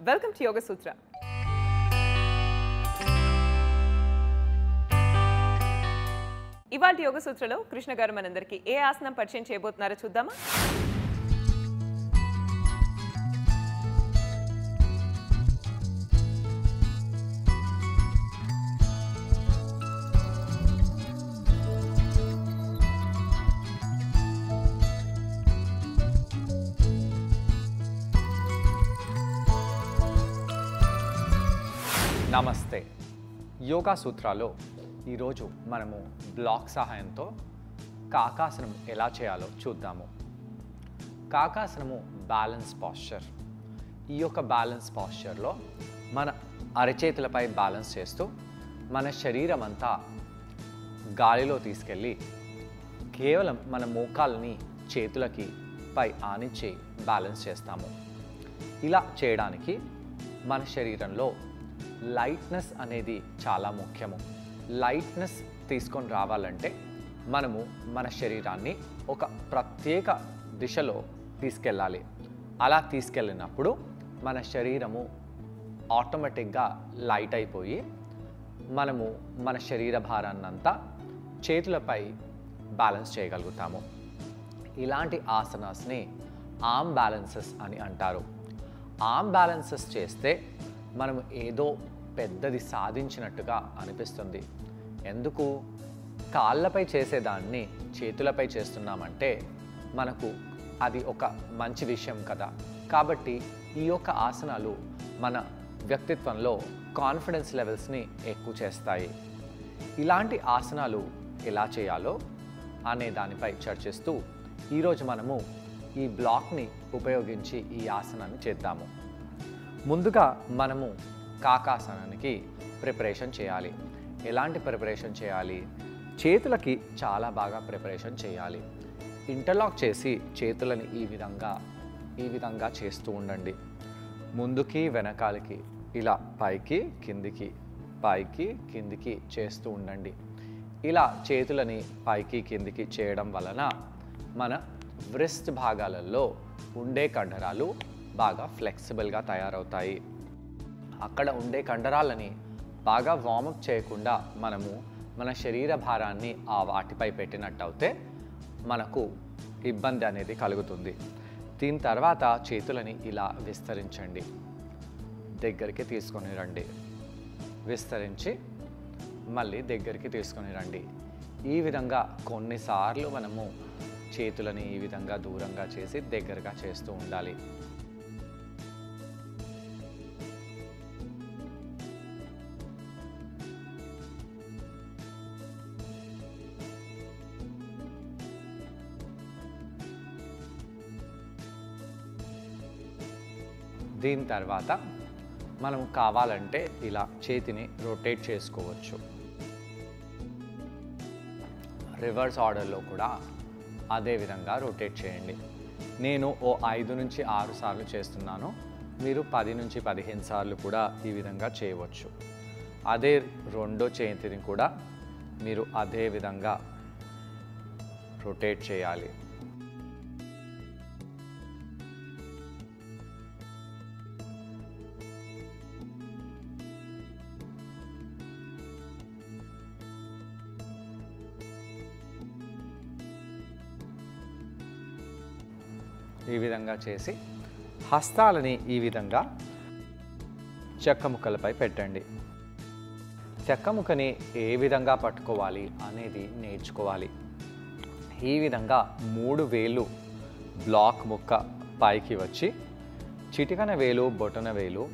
Welcome to యోగ సూత్ర. ఇవాల్టి యోగ సూత్రలో కృష్ణ గారు మనందరికీ ఏ ఆసనం పరిచయం చేయబోతున్నారో చూద్దామా? నమస్తే. యోగా సూత్రాలో ఈరోజు మనము బ్లాక్ సహాయంతో కాకాసనం ఎలా చేయాలో చూద్దాము. కాకాసనము బ్యాలెన్స్ పాస్చర్. ఈ యొక్క బ్యాలెన్స్ పాస్చర్లో మన అరచేతులపై బ్యాలెన్స్ చేస్తూ మన శరీరం అంతా గాలిలో తీసుకెళ్ళి కేవలం మన మోకాల్ని చేతులకి పై ఆనించి బ్యాలెన్స్ చేస్తాము. ఇలా చేయడానికి మన శరీరంలో లైట్నెస్ అనేది చాలా ముఖ్యము. లైట్నెస్ తీసుకొని రావాలంటే మనము మన శరీరాన్ని ఒక ప్రత్యేక దిశలో తీసుకెళ్ళాలి. అలా తీసుకెళ్ళినప్పుడు మన శరీరము ఆటోమేటిక్గా లైట్ అయిపోయి మనము మన శరీర భారాన్నంతా చేతులపై బ్యాలెన్స్ చేయగలుగుతాము. ఇలాంటి ఆసనాస్ని ఆర్మ్ బ్యాలెన్సెస్ అని అంటారు. ఆర్మ్ బ్యాలెన్సెస్ చేస్తే మనము ఏదో పెద్దది సాధించినట్టుగా అనిపిస్తుంది. ఎందుకు? కాళ్ళపై చేసేదాన్ని చేతులపై చేస్తున్నామంటే మనకు అది ఒక మంచి విషయం కదా. కాబట్టి ఈ యొక్క ఆసనాలు మన వ్యక్తిత్వంలో కాన్ఫిడెన్స్ లెవెల్స్ని ఎక్కువ చేస్తాయి. ఇలాంటి ఆసనాలు ఎలా చేయాలో అనే దానిపై చర్చిస్తూ ఈరోజు మనము ఈ బ్లాక్ని ఉపయోగించి ఈ ఆసనాన్ని చేద్దాము. ముందుగా మనము కాకాసనానికి ప్రిపరేషన్ చేయాలి. ఎలాంటి ప్రిపరేషన్ చేయాలి? చేతులకి చాలా బాగా ప్రిపరేషన్ చేయాలి. ఇంటర్లాక్ చేసి చేతులని ఈ విధంగా చేస్తూ ఉండండి. ముందుకి వెనకాలకి ఇలా పైకి కిందికి చేస్తూ ఉండండి. ఇలా చేతులని పైకి కిందికి చేయడం వలన మన వ్రిస్ట్ భాగాలలో ఉండే కండరాలు బాగా ఫ్లెక్సిబుల్గా తయారవుతాయి. అక్కడ ఉండే కండరాలని బాగా వార్మప్ చేయకుండా మనము మన శరీర భారాన్ని ఆ వాటిపై పెట్టినట్టయితే మనకు ఇబ్బంది అనేది కలుగుతుంది. దీని తర్వాత చేతులని ఇలా విస్తరించండి. దగ్గరికి తీసుకొని రండి. విస్తరించి మళ్ళీ దగ్గరికి తీసుకొని రండి. ఈ విధంగా కొన్నిసార్లు మనము చేతులని ఈ విధంగా దూరంగా చేసి దగ్గరగా చేస్తూ ఉండాలి. దీని తర్వాత మనం కావాలంటే ఇలా చేతిని రొటేట్ చేసుకోవచ్చు. రివర్స్ ఆర్డర్లో కూడా అదే విధంగా రొటేట్ చేయండి. నేను 5 నుంచి 6 సార్లు చేస్తున్నాను. మీరు 10 నుంచి 15 సార్లు కూడా ఈ విధంగా చేయవచ్చు. అదే రెండో చేతిని కూడా మీరు అదే విధంగా రొటేట్ చేయాలి. ఈ విధంగా చేసి హస్తాలని ఈ విధంగా చెక్క ముక్కలపై పెట్టండి. చెక్క ముక్కని ఏ విధంగా పట్టుకోవాలి అనేది నేర్చుకోవాలి. ఈ విధంగా 3 వేలు బ్లాక్ ముక్క పైకి వచ్చి చిటికన వేలు బొటన వేలు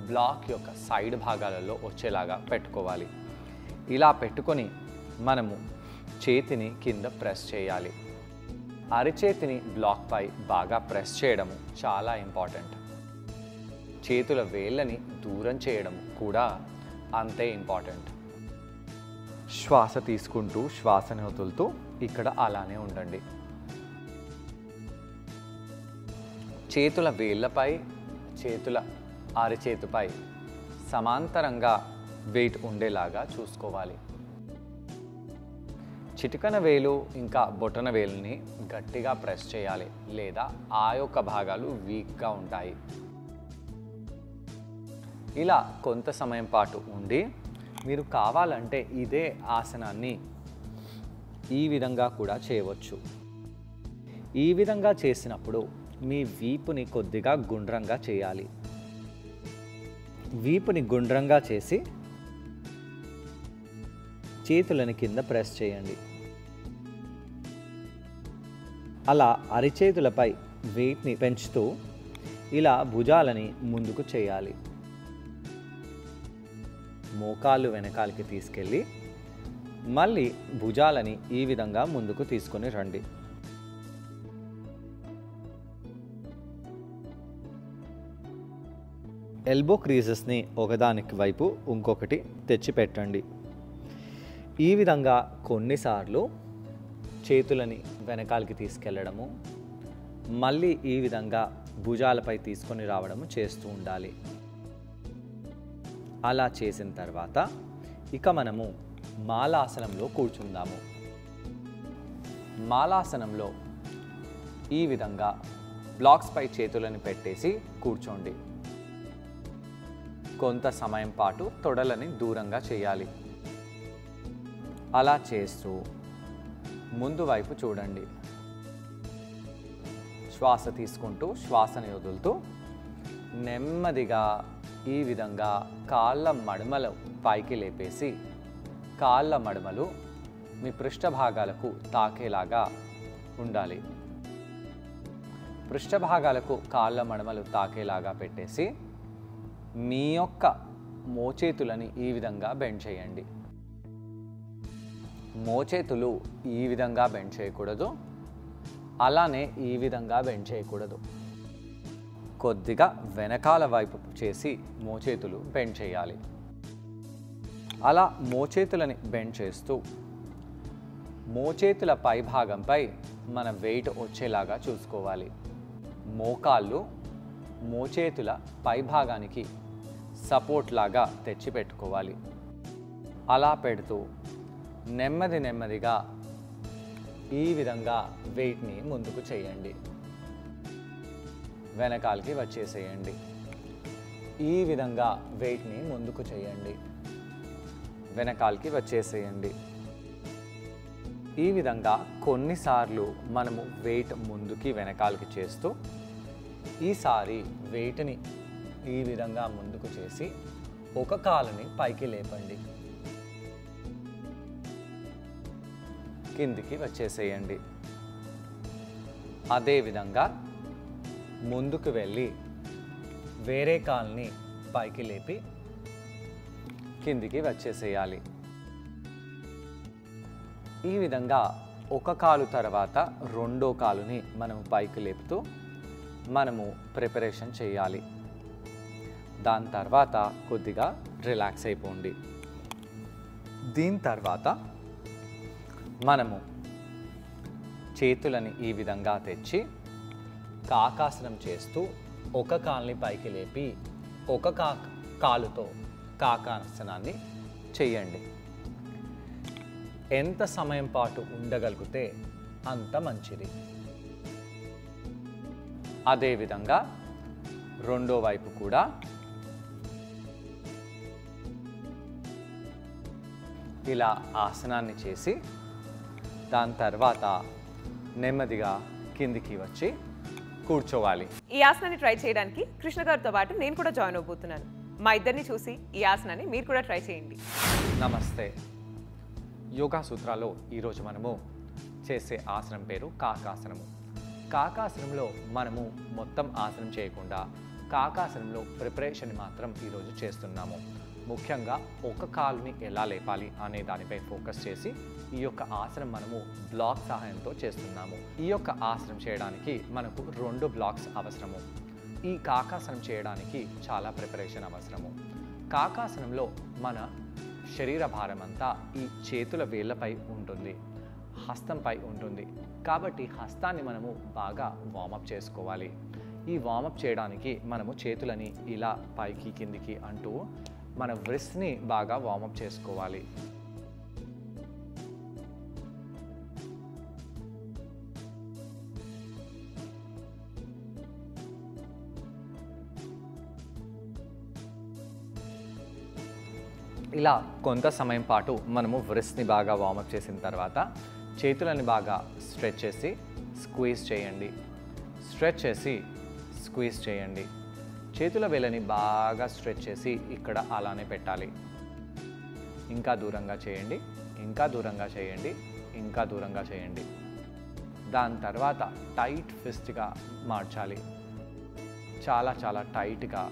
బ్లాక్ యొక్క సైడ్ భాగాలలో వచ్చేలాగా పెట్టుకోవాలి. ఇలా పెట్టుకొని మనము చేతిని కింద ప్రెస్ చేయాలి. అరచేతిని బ్లాక్ పై బాగా ప్రెస్ చేయడం చాలా ఇంపార్టెంట్. చేతుల వేళ్ళని దూరం చేయడం కూడా అంతే ఇంపార్టెంట్. శ్వాస తీసుకుంటూ శ్వాసను వదులుతూ ఇక్కడ అలానే ఉండండి. చేతుల వేళ్ళపై చేతుల అరచేతిపై సమాంతరంగా వెయిట్ ఉండేలాగా చూసుకోవాలి. చిటికన వేలు ఇంకా బొటన వేలుని గట్టిగా ప్రెస్ చేయాలి, లేదా ఆ యొక్క భాగాలు వీక్గా ఉంటాయి. ఇలా కొంత సమయం పాటు ఉండి మీరు కావాలంటే ఇదే ఆసనాన్ని ఈ విధంగా కూడా చేయవచ్చు. ఈ విధంగా చేసినప్పుడు మీ వీపుని కొద్దిగా గుండ్రంగా చేయాలి. వీపుని గుండ్రంగా చేసి చేతులని కింద ప్రెస్ చేయండి. అలా అరిచేతులపై వెయిట్ని పెంచుతూ ఇలా భుజాలని ముందుకు చేయాలి. మోకాళ్ళు వెనకాలకి తీసుకెళ్ళి మళ్ళీ భుజాలని ఈ విధంగా ముందుకు తీసుకొని రండి. ఎల్బో క్రీజెస్ని ఒకదానికి వైపు ఇంకొకటి తెచ్చిపెట్టండి. ఈ విధంగా కొన్నిసార్లు చేతులని వెనకాలకి తీసుకెళ్ళడము, మళ్ళీ ఈ విధంగా భుజాలపై తీసుకొని రావడము చేస్తూ ఉండాలి. అలా చేసిన తర్వాత ఇక మనము మాలాసనంలో కూర్చుందాము. మాలాసనంలో ఈ విధంగా బ్లాక్స్పై చేతులను పెట్టేసి కూర్చోండి. కొంత సమయం పాటు తొడలని దూరంగా చేయాలి. అలా చేస్తూ ముందు వైపు చూడండి. శ్వాస తీసుకుంటూ శ్వాసను వదులుతూ నెమ్మదిగా ఈ విధంగా కాళ్ళ మడమలు పైకి లేపేసి కాళ్ళ మడమలు మీ పృష్ఠభాగాలకు తాకేలాగా ఉండాలి. పృష్ఠభాగాలకు కాళ్ళ మడమలు తాకేలాగా పెట్టేసి మీ యొక్క మోచేతులని ఈ విధంగా బెండ్ చేయండి. మోచేతులు ఈ విధంగా బెండ్ చేయకూడదు, అలానే ఈ విధంగా బెండ్ చేయకూడదు. కొద్దిగా వెనకాల వైపు చేసి మోచేతులు బెండ్ చేయాలి. అలా మోచేతులని బెండ్ చేస్తూ మోచేతుల పై భాగంపై మన వెయిట్ వచ్చేలాగా చూసుకోవాలి. మోకాళ్ళు మోచేతుల పై భాగానికి సపోర్ట్ లాగా తెచ్చి పెట్టుకోవాలి. అలా పెడుతూ నెమ్మదిగా ఈ విధంగా వెయిట్ని ముందుకు చేయండి. వెనకాలకి వచ్చేసేయండి. ఈ విధంగా వెయిట్ని ముందుకు చేయండి. వెనకాలకి వచ్చేసేయండి. ఈ విధంగా కొన్నిసార్లు మనము వెయిట్ ముందుకి వెనకాలకి చేస్తూ ఈసారి వెయిట్ని ఈ విధంగా ముందుకు చేసి ఒక కాలుని పైకి లేపండి. కిందికి వచ్చేసేయండి. అదేవిధంగా ముందుకు వెళ్ళి వేరే కాలుని పైకి లేపి కిందికి వచ్చేసేయాలి. ఈ విధంగా ఒక కాలు తర్వాత రెండో కాలుని మనం పైకి లేపుతూ మనము ప్రిపరేషన్ చేయాలి. దాని తర్వాత కొద్దిగా రిలాక్స్ అయిపోండి. దీని తర్వాత మనము చేతులని ఈ విధంగా తెచ్చి కాకాసనం చేస్తూ ఒక కాలుని పైకి లేపి ఒక కాలుతో కాకాసనాన్ని చెయ్యండి. ఎంత సమయం పాటు ఉండగలిగితే అంత మంచిది. అదేవిధంగా రెండో వైపు కూడా ఇలా ఆసనాన్ని చేసి దాని తర్వాత నెమ్మదిగా కిందికి వచ్చి కూర్చోవాలి. ఈ ఆసనాన్ని ట్రై చేయడానికి కృష్ణ గారితో పాటు నేను కూడా జాయిన్ అవబోతున్నాను. మా ఇద్దరిని చూసి ఈ ఆసనాన్ని మీరు కూడా ట్రై చేయండి. నమస్తే. యోగా సూత్రాలో ఈరోజు మనము చేసే ఆసనం పేరు కాకాసనము. కాకాసనంలో మనము మొత్తం ఆసనం చేయకుండా కాకాసనంలో ప్రిపరేషన్ మాత్రం ఈరోజు చేస్తున్నాము. ముఖ్యంగా ఒక కాలుని ఎలా లేపాలి అనే దానిపై ఫోకస్ చేసి ఈ యొక్క ఆసనం మనము బ్లాక్ సహాయంతో చేస్తున్నాము. ఈ యొక్క ఆసనం చేయడానికి మనకు 2 బ్లాక్స్ అవసరము. ఈ కాకాసనం చేయడానికి చాలా ప్రిపరేషన్ అవసరము. కాకాసనంలో మన శరీర భారం అంతా ఈ చేతుల వేళ్ళపై ఉంటుంది, హస్తంపై ఉంటుంది. కాబట్టి హస్తాన్ని మనము బాగా వార్మప్ చేసుకోవాలి. ఈ వార్మప్ చేయడానికి మనము చేతులని ఇలా పైకి కిందికి అంటూ మన వ్రిస్ట్ని బాగా వార్మప్ చేసుకోవాలి. ఇలా కొంత సమయం పాటు మనము వ్రిస్ట్ని బాగా వార్మప్ చేసిన తర్వాత చేతులని బాగా స్ట్రెచ్ చేసి స్క్వీజ్ చేయండి. స్ట్రెచ్ చేసి స్క్వీజ్ చేయండి. చేతుల వేళ్ళని బాగా స్ట్రెచ్ చేసి ఇక్కడ అలానే పెట్టాలి. ఇంకా దూరంగా చేయండి, ఇంకా దూరంగా చేయండి, ఇంకా దూరంగా చేయండి. దాని తర్వాత టైట్ ఫిస్ట్గా మార్చాలి. చాలా చాలా టైట్గా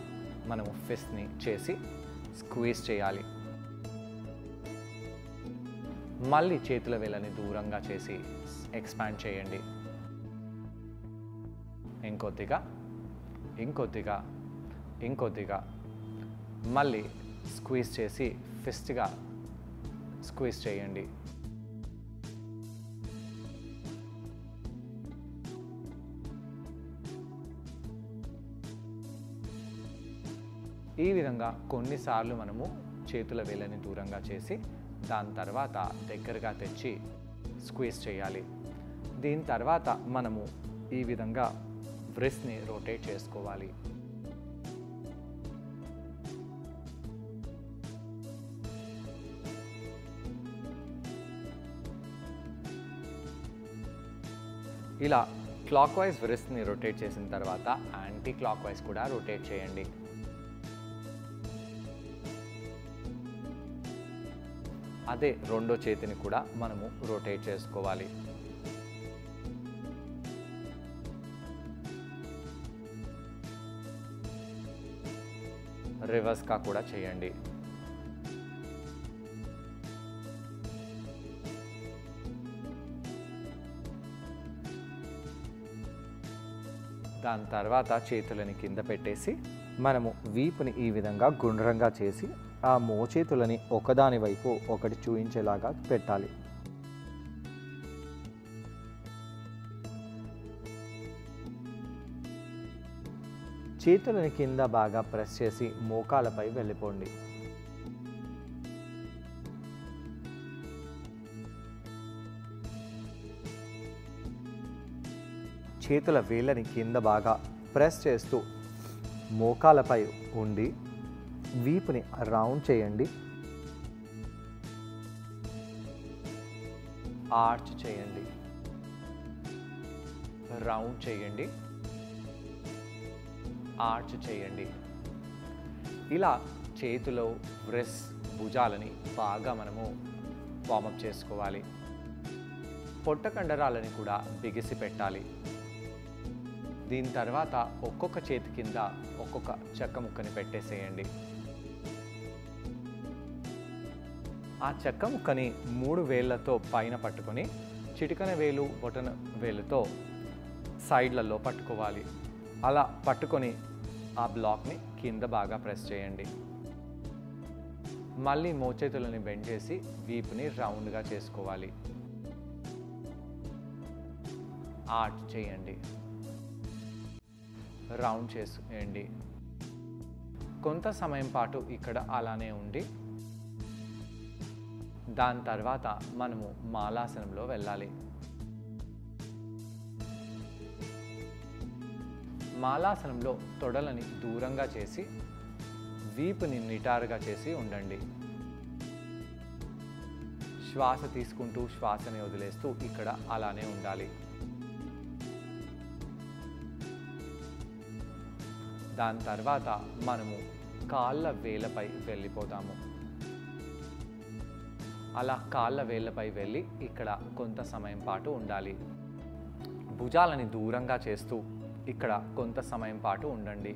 మనము ఫిస్ట్ని చేసి స్క్వీజ్ చేయాలి. మళ్ళీ చేతుల వేళ్ళని దూరంగా చేసి ఎక్స్పాండ్ చేయండి. ఇంకొద్దిగా, ఇంకొద్దిగా, ఇంకొద్దిగా. మళ్ళీ స్క్వీజ్ చేసి ఫిస్ట్గా స్క్వీజ్ చేయండి. ఈ విధంగా కొన్నిసార్లు మనము చేతుల వేళ్ళని దూరంగా చేసి దాని తర్వాత దగ్గరగా తెచ్చి స్క్వీజ్ చేయాలి. దీని తర్వాత మనము ఈ విధంగా వ్రిస్ట్ని రొటేట్ చేసుకోవాలి. ఇలా క్లాక్ వైజ్ వ్రిస్ట్ని రొటేట్ చేసిన తర్వాత యాంటీ క్లాక్ వైజ్ కూడా రొటేట్ చేయండి. అదే రెండో చేతిని కూడా మనము రొటేట్ చేసుకోవాలి. రివర్స్గా కూడా చేయండి. దాని తర్వాత చేతులని కింద పెట్టేసి మనము వీపుని ఈ విధంగా గుండ్రంగా చేసి ఆ మోచేతులని ఒకదాని వైపు ఒకటి చూయించేలాగా పెట్టాలి. చేతులని కింద బాగా ప్రెస్ చేసి మోకాలపై వెళ్ళిపోండి. చేతుల వేళ్ళని కింద బాగా ప్రెస్ చేస్తూ మోకాలపై ఉండి వీపుని రౌండ్ చేయండి. ఆర్చ్ చేయండి. రౌండ్ చేయండి. ఆర్చ్ చేయండి. ఇలా చేతులు, వ్రిస్ట్, భుజాలని బాగా మనము వార్మప్ చేసుకోవాలి. పొట్ట కండరాలని కూడా బిగిసి పెట్టాలి. దీని తర్వాత ఒక్కొక్క చేతి కింద ఒక్కొక్క చెక్క ముక్కని పెట్టేసేయండి. ఆ చెక్క ముక్కని 3 వేళ్ళతో పైన పట్టుకొని చిటికన వేలు, బొటన వేలుతో సైడ్లలో పట్టుకోవాలి. అలా పట్టుకొని ఆ బ్లాక్ని కింద బాగా ప్రెస్ చేయండి. మళ్ళీ మోచేతులని బెండ్ చేసి వీపుని రౌండ్గా చేసుకోవాలి. ఆర్చ్ చేయండి. రౌండ్ చేసేయండి. కొంత సమయం పాటు ఇక్కడ అలానే ఉండి దాని తర్వాత మనము మాలాసనంలో వెళ్ళాలి. మాలాసనంలో తొడలని దూరంగా చేసి వీపుని నిటారుగా చేసి ఉండండి. శ్వాస తీసుకుంటూ శ్వాసని వదిలేస్తూ ఇక్కడ అలానే ఉండాలి. దాని తర్వాత మనము కాళ్ళ వేళ్ళపై వెళ్ళిపోతాము. అలా కాళ్ళ వేళ్ళపై వెళ్ళి ఇక్కడ కొంత సమయం పాటు ఉండాలి. భుజాలని దూరంగా చేస్తూ ఇక్కడ కొంత సమయం పాటు ఉండండి.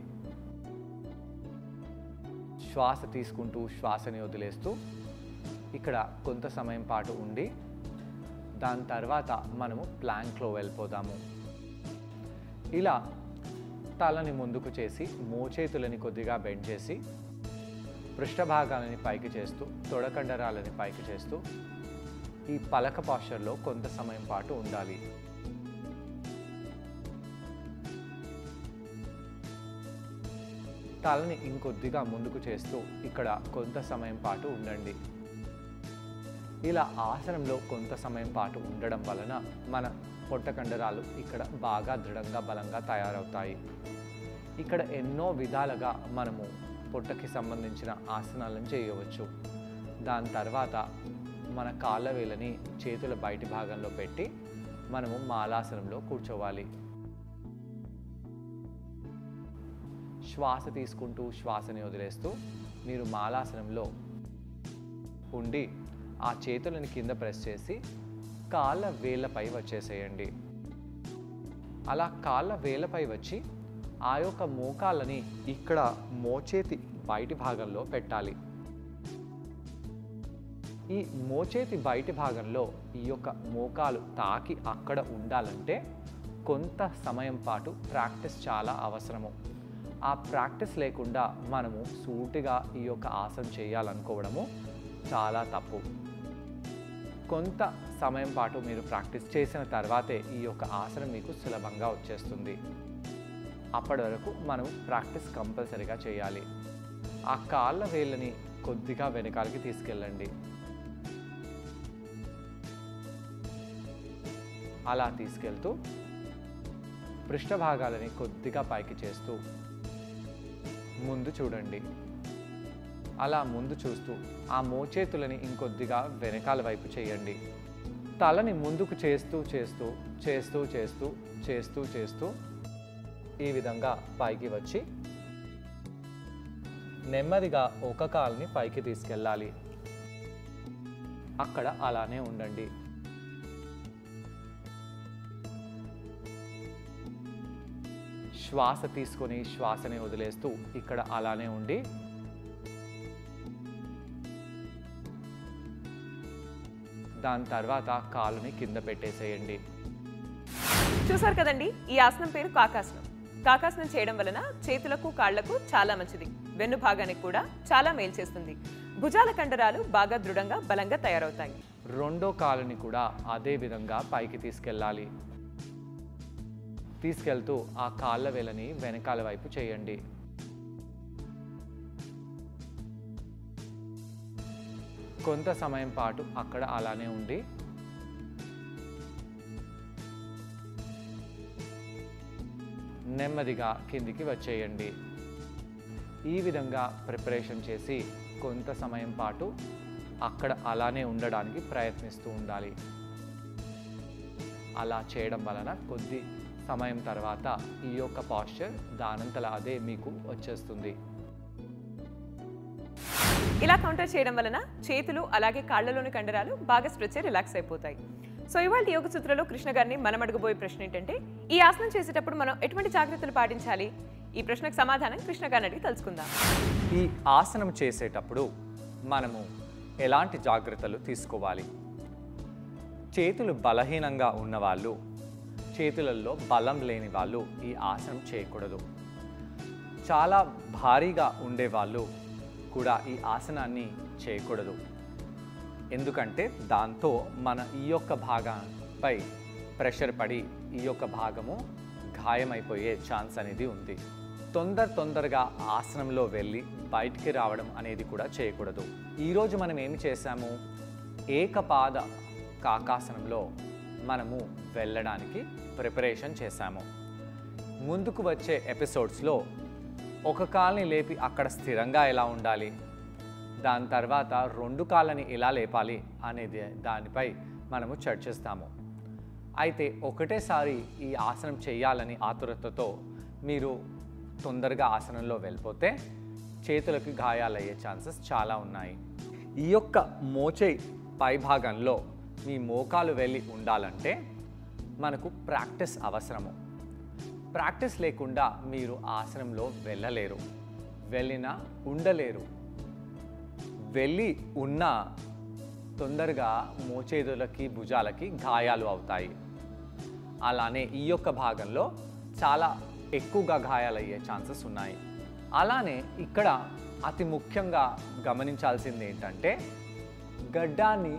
శ్వాస తీసుకుంటూ శ్వాసని వదిలేస్తూ ఇక్కడ కొంత సమయం పాటు ఉండి దాని తర్వాత మనము ప్లాంక్లో వెళ్ళిపోదాము. ఇలా తలని ముందుకు చేసి మోచేతులని కొద్దిగా బెండ్ చేసి పృష్ఠభాగాలని పైకి చేస్తూ తొడకండరాలని పైకి చేస్తూ ఈ పలక పాస్చర్లో కొంత సమయం పాటు ఉండాలి. తలని ఇంకొద్దిగా ముందుకు చేస్తూ ఇక్కడ కొంత సమయం పాటు ఉండండి. ఇలా ఆసనంలో కొంత సమయం పాటు ఉండడం వలన మన పొట్ట కండరాలు ఇక్కడ బాగా దృఢంగా బలంగా తయారవుతాయి. ఇక్కడ ఎన్నో విధాలుగా మనము పొట్టకి సంబంధించిన ఆసనాలను చేయవచ్చు. దాని తర్వాత మన కాళ్ళ వేళ్ళని చేతుల బయటి భాగంలో పెట్టి మనము మాలాసనంలో కూర్చోవాలి. శ్వాస తీసుకుంటూ శ్వాసని వదిలేస్తూ మీరు మాలాసనంలో ఉండి ఆ చేతులను కింద ప్రెస్ చేసి కాళ్ళ వేళ్ళపై వచ్చేసేయండి. అలా కాళ్ళ వేళ్ళపై వచ్చి ఆ యొక్క మోకాళ్ళని ఇక్కడ మోచేతి బయటి భాగంలో పెట్టాలి. ఈ మోచేతి బయటి భాగంలో ఈ యొక్క మోకాలు తాకి అక్కడ ఉండాలంటే కొంత సమయం పాటు ప్రాక్టీస్ చాలా అవసరము. ఆ ప్రాక్టీస్ లేకుండా మనము సూటిగా ఈ యొక్క ఆసనం చేయాలనుకోవడము చాలా తప్పు. కొంత సమయం పాటు మీరు ప్రాక్టీస్ చేసిన తర్వాతే ఈ యొక్క ఆసనం మీకు సులభంగా వచ్చేస్తుంది. అప్పటి వరకు మనం ప్రాక్టీస్ కంపల్సరీగా చేయాలి. ఆ కాళ్ళ వేళ్ళని కొద్దిగా వెనకాలకి తీసుకెళ్ళండి. అలా తీసుకెళ్తూ పృష్ఠభాగాలని కొద్దిగా పైకి చేస్తూ ముందు చూడండి. అలా ముందు చూస్తూ ఆ మోచేతులని ఇంకొద్దిగా వెనకాల వైపు చేయండి. తలని ముందుకు చేస్తూ చేస్తూ చేస్తూ చేస్తూ చేస్తూ చేస్తూ ఈ విధంగా పైకి వచ్చి నెమ్మదిగా ఒక కాలుని పైకి తీసుకెళ్ళాలి. అక్కడ అలానే ఉండండి. శ్వాస తీసుకొని శ్వాసని వదిలేస్తూ ఇక్కడ అలానే ఉండి దాని తర్వాత కాలుని కింద పెట్టేసేయండి. చూసారు కదండి, ఈ ఆసనం పేరు కాకాసనం. కాకాసనం చేయడం వలన చేతులకు కాళ్లకు చాలా మంచిది. వెన్ను భాగానికి కూడా చాలా మేలు చేస్తుంది. భుజాల కండరాలు బాగా దృఢంగా బలంగా తయారవుతాయి. రెండో కాలుని కూడా అదే విధంగా పైకి తీసుకెళ్ళాలి. తీసుకెళ్తూ ఆ కాళ్ళ వేలని వెనకాల వైపు చేయండి. కొంత సమయం పాటు అక్కడ అలానే ఉండి నెమ్మదిగా కిందికి వచ్చేయండి. ఈ విధంగా ప్రిపరేషన్ చేసి కొంత సమయం పాటు అక్కడ అలానే ఉండడానికి ప్రయత్నిస్తూ ఉండాలి. అలా చేయడం వలన కొద్ది సమయం తర్వాత ఈ యొక్క పాస్చర్ దానంతల అదే మీకు వచ్చేస్తుంది. ఇలా కౌంటర్ చేయడం వలన చేతులు అలాగే కాళ్లలోని కండరాలు బాగా స్ట్రెచ్ రిలాక్స్ అయిపోతాయి. సో ఇవాళ యోగ సూత్రలో కృష్ణ గారిని మనం అడగబోయే ప్రశ్న ఏంటంటే, ఈ ఆసనం చేసేటప్పుడు మనం ఎటువంటి జాగ్రత్తలు పాటించాలి? ఈ ప్రశ్నకు సమాధానం కృష్ణ గారిని అడిగి తెలుసుకుందాం. ఈ ఆసనం చేసేటప్పుడు మనము ఎలాంటి జాగ్రత్తలు తీసుకోవాలి? చేతులు బలహీనంగా ఉన్నవాళ్ళు, చేతులలో బలం లేని వాళ్ళు ఈ ఆసనం చేయకూడదు. చాలా భారీగా ఉండేవాళ్ళు కూడా ఈ ఆసనాన్ని చేయకూడదు. ఎందుకంటే దాంతో మన ఈ యొక్క భాగంపై ప్రెషర్ పడి ఈ యొక్క భాగము గాయమైపోయే ఛాన్స్ అనేది ఉంది. తొందరగా ఆసనంలో వెళ్ళి బయటికి రావడం అనేది కూడా చేయకూడదు. ఈరోజు మనం ఏమి చేశాము? ఏకపాద కాకాసనంలో మనము వెళ్ళడానికి ప్రిపరేషన్ చేశాము. ముందుకు వచ్చే ఎపిసోడ్స్లో ఒక కాల్ని లేపి అక్కడ స్థిరంగా ఎలా ఉండాలి, దాని తర్వాత రెండు కాళ్ళని ఎలా లేపాలి అనేది దానిపై మనము చర్చిస్తాము. అయితే ఒకటేసారి ఈ ఆసనం చేయాలని ఆతురతతో మీరు తొందరగా ఆసనంలో వెళ్ళిపోతే చేతులకు గాయాలయ్యే ఛాన్సెస్ చాలా ఉన్నాయి. ఈ యొక్క మోచే పై భాగంలో మీ మోకాలు వెళ్ళి ఉండాలంటే మనకు ప్రాక్టీస్ అవసరము. ప్రాక్టీస్ లేకుండా మీరు ఆసనంలో వెళ్ళలేరు, వెళ్ళినా ఉండలేరు. వెళ్ళి ఉన్నా తొందరగా మోచేతులకి భుజాలకి గాయాలు అవుతాయి. అలానే ఈ యొక్క భాగంలో చాలా ఎక్కువగా గాయాలయ్యే ఛాన్సెస్ ఉన్నాయి. అలానే ఇక్కడ అతి ముఖ్యంగా గమనించాల్సింది ఏంటంటే, గడ్డాన్ని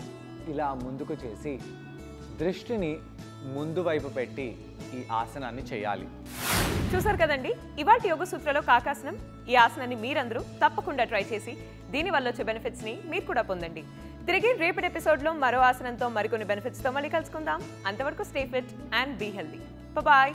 ఇలా ముందుకు చేసి దృష్టిని ముందు వైపు పెట్టి ఈ ఆసనాన్ని చేయాలి. చూసారు కదండి, ఇవాళ యోగ సూత్రలో కాకాసనం. ఈ ఆసనాన్ని మీరందరూ తప్పకుండా ట్రై చేసి దీనివల్ల వచ్చే బెనిఫిట్స్ ని మీరు కూడా పొందండి. తిరిగి రేపటి ఎపిసోడ్లో మరో ఆసనంతో మరికొన్ని బెనిఫిట్స్తో మళ్ళీ కలుసుకుందాం. అంతవరకు stay fit and be healthy. Bye.